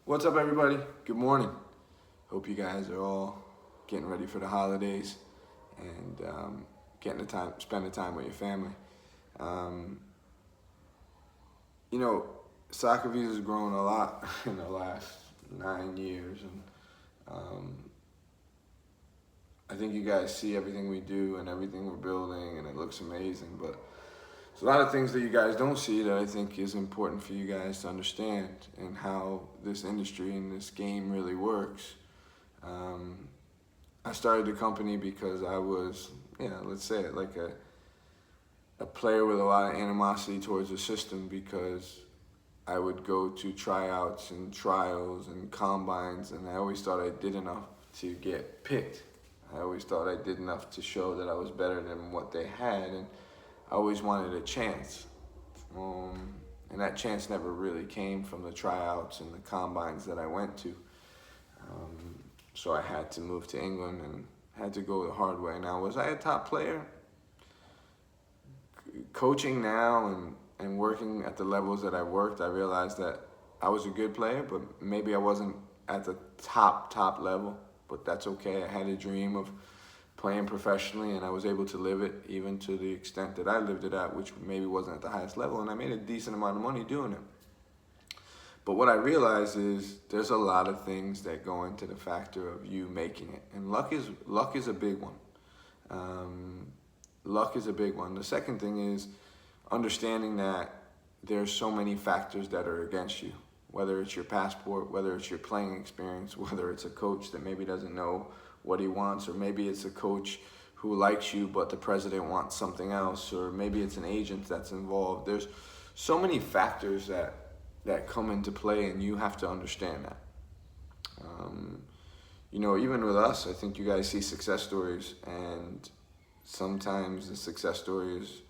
What's up, everybody? Good morning. Hope you guys are all getting ready for the holidays and getting spending time with your family. Um, you know, SoccerViza has grown a lot in the last 9 years, and I think you guys see everything we do and everything we're building, and it looks amazing. But there's a lot of things that you guys don't see that I think is important for you guys to understand, and how this industry and this game really works. I started the company because I was, let's say it, like a player with a lot of animosity towards the system, because I would go to tryouts and trials and combines, and I always thought I did enough to get picked. I always thought I did enough to show that I was better than what they had, and I always wanted a chance. And that chance never really came from the tryouts and the combines that I went to. So I had to move to England and had to go the hard way. Now, was I a top player? Coaching now and working at the levels that I worked, I realized that I was a good player, but maybe I wasn't at the top level. But that's okay. I had a dream of playing professionally, and I was able to live it, even to the extent that I lived it at, which maybe wasn't at the highest level, and I made a decent amount of money doing it. But what I realized is there's a lot of things that go into the factor of you making it, and luck is a big one. Luck is a big one. The second thing is understanding that there's so many factors that are against you, whether it's your passport, whether it's your playing experience, whether it's a coach that maybe doesn't know what he wants, or maybe it's a coach who likes you but the president wants something else, or maybe it's an agent that's involved. There's so many factors that come into play, and you have to understand that. Even with us, I think you guys see success stories, and sometimes the success stories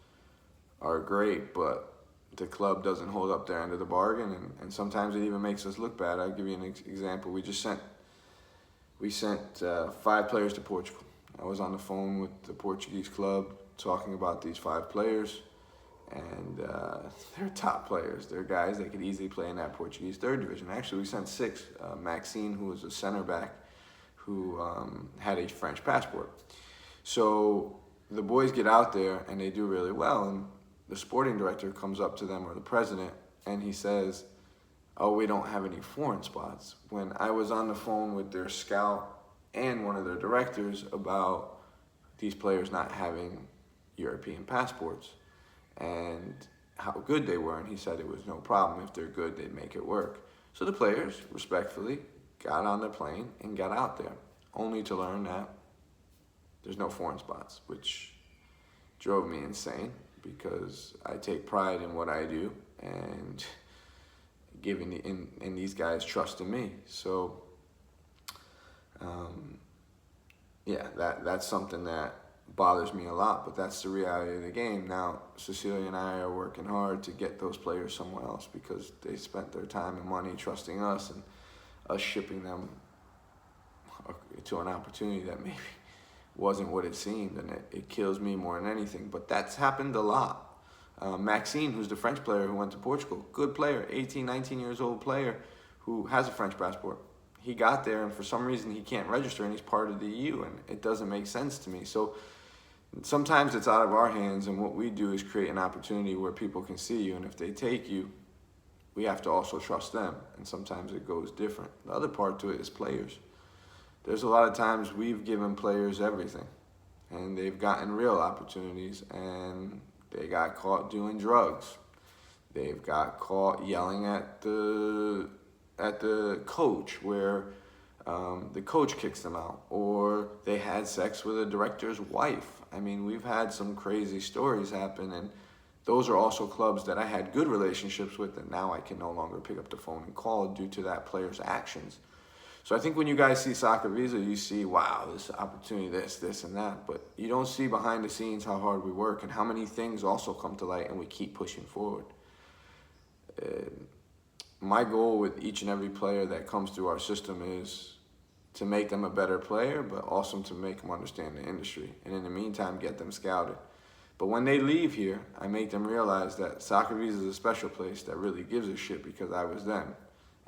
are great, but the club doesn't hold up their end of the bargain, and sometimes it even makes us look bad. I'll give you an example. We sent 5 players to Portugal. I was on the phone with the Portuguese club talking about these 5 players, and they're top players. They're guys that could easily play in that Portuguese 3rd division. Actually, we sent 6. Maxine, who was a center back, who had a French passport. So the boys get out there, and they do really well, and the sporting director comes up to them, or the president, and he says, "Oh, we don't have any foreign spots." When I was on the phone with their scout and one of their directors about these players not having European passports and how good they were, and he said it was no problem. If they're good, they'd make it work. So the players, respectfully, got on the plane and got out there, only to learn that there's no foreign spots, which drove me insane, because I take pride in what I do, and and these guys trust in me. So that's something that bothers me a lot, but that's the reality of the game. Now, Cecilia and I are working hard to get those players somewhere else, because they spent their time and money trusting us, and us shipping them to an opportunity that maybe wasn't what it seemed, and it kills me more than anything. But that's happened a lot. Maxine, who's the French player who went to Portugal, good player, 18, 19 years old player who has a French passport. He got there, and for some reason he can't register, and he's part of the EU, and it doesn't make sense to me. So sometimes it's out of our hands, and what we do is create an opportunity where people can see you, and if they take you, we have to also trust them, and sometimes it goes different. The other part to it is players. There's a lot of times we've given players everything, and they've gotten real opportunities, and they got caught doing drugs. They've got caught yelling at the coach, where the coach kicks them out, or they had sex with a director's wife. I mean, we've had some crazy stories happen, and those are also clubs that I had good relationships with, and now I can no longer pick up the phone and call due to that player's actions. So I think when you guys see SoccerViza, you see, wow, this opportunity, this, and that. But you don't see behind the scenes how hard we work and how many things also come to light, and we keep pushing forward. My goal with each and every player that comes through our system is to make them a better player, but also to make them understand the industry. And in the meantime, get them scouted. But when they leave here, I make them realize that SoccerViza is a special place that really gives a shit, because I was them.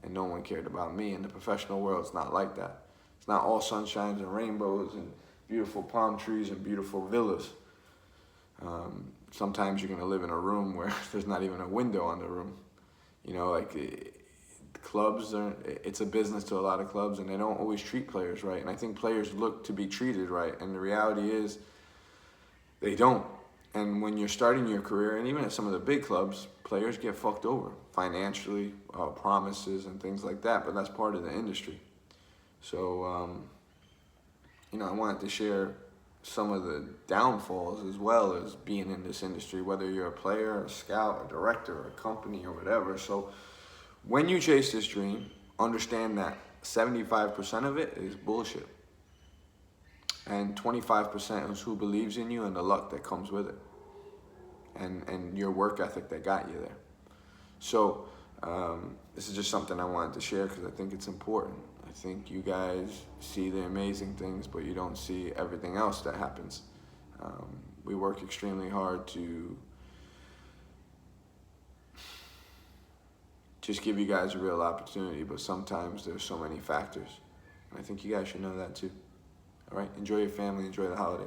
and no one cared about me. In the professional world, it's not like that. It's not all sunshines and rainbows and beautiful palm trees and beautiful villas. Sometimes you're going to live in a room where there's not even a window on the room. You know, like clubs, it's a business to a lot of clubs, and they don't always treat players right. And I think players look to be treated right, and the reality is they don't. And when you're starting your career, and even at some of the big clubs, players get fucked over financially, promises and things like that, but that's part of the industry. So, you know, I wanted to share some of the downfalls as well as being in this industry, whether you're a player, a scout, a director, a company, or whatever. So when you chase this dream, understand that 75% of it is bullshit. And 25% is who believes in you and the luck that comes with it. And your work ethic that got you there. So this is just something I wanted to share because I think it's important. I think you guys see the amazing things, but you don't see everything else that happens. We work extremely hard to just give you guys a real opportunity, but sometimes there's so many factors. And I think you guys should know that too. All right, enjoy your family, enjoy the holidays.